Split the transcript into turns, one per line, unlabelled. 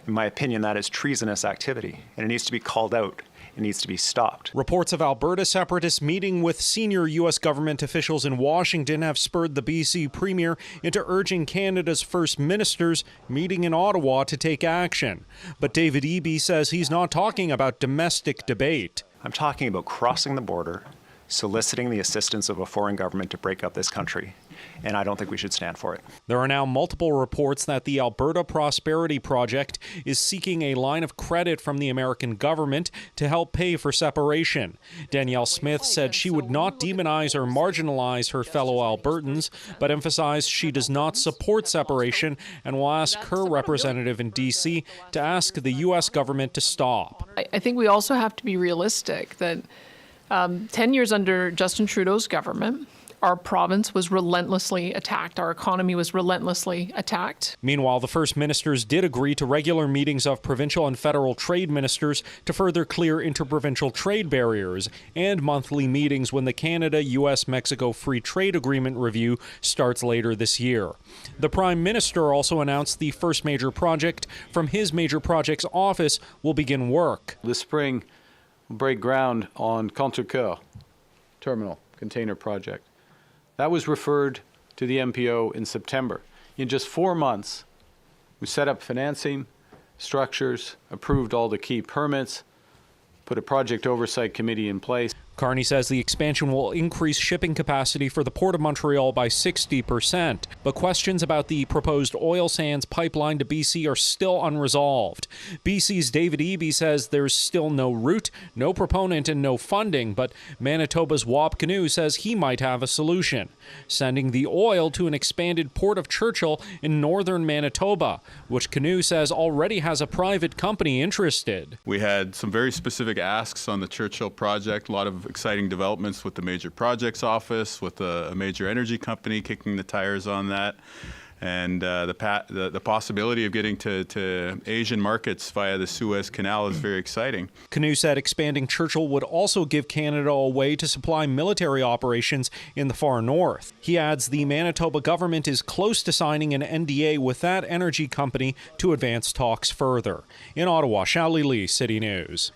In my opinion, that is treasonous activity, and it needs to be called out. It needs to be stopped.
Reports of Alberta separatists meeting with senior U.S. government officials in Washington have spurred the BC Premier into urging Canada's First Ministers meeting in Ottawa to take action. But David Eby says he's not talking about domestic debate.
I'm talking about crossing the border, soliciting the assistance of a foreign government to break up this country, and I don't think we should stand for it.
There are now multiple reports that the Alberta Prosperity Project is seeking a line of credit from the American government to help pay for separation. Danielle Smith said she would not demonize or marginalize her fellow Albertans, but emphasized she does not support separation and will ask her representative in D.C. to ask the U.S. government to stop.
I think we also have to be realistic that 10 years under Justin Trudeau's government, our province was relentlessly attacked. Our economy was relentlessly attacked.
Meanwhile, the First Ministers did agree to regular meetings of provincial and federal trade ministers to further clear interprovincial trade barriers and monthly meetings when the Canada-US-Mexico Free Trade Agreement review starts later this year. The Prime Minister also announced the first major project from his Major Projects Office will begin work.
This spring, we'll break ground on Contrecoeur Terminal Container Project. That was referred to the MPO in September. In just 4 months, we set up financing, structures, approved all the key permits, put a project oversight committee in place.
Carney says the expansion will increase shipping capacity for the Port of Montreal by 60%, but questions about the proposed oil sands pipeline to BC are still unresolved. BC's David Eby says there's still no route, no proponent, and no funding, but Manitoba's Wap Canoe says he might have a solution, sending the oil to an expanded Port of Churchill in northern Manitoba, which Canoe says already has a private company interested.
We had some very specific asks on the Churchill project, a lot of exciting developments with the Major Projects Office, with a major energy company kicking the tires on that, and the possibility of getting to Asian markets via the Suez Canal is very exciting.
Canoe said expanding Churchill would also give Canada a way to supply military operations in the far north. He adds the Manitoba government is close to signing an NDA with that energy company to advance talks further. In Ottawa, Shally Lee, City News.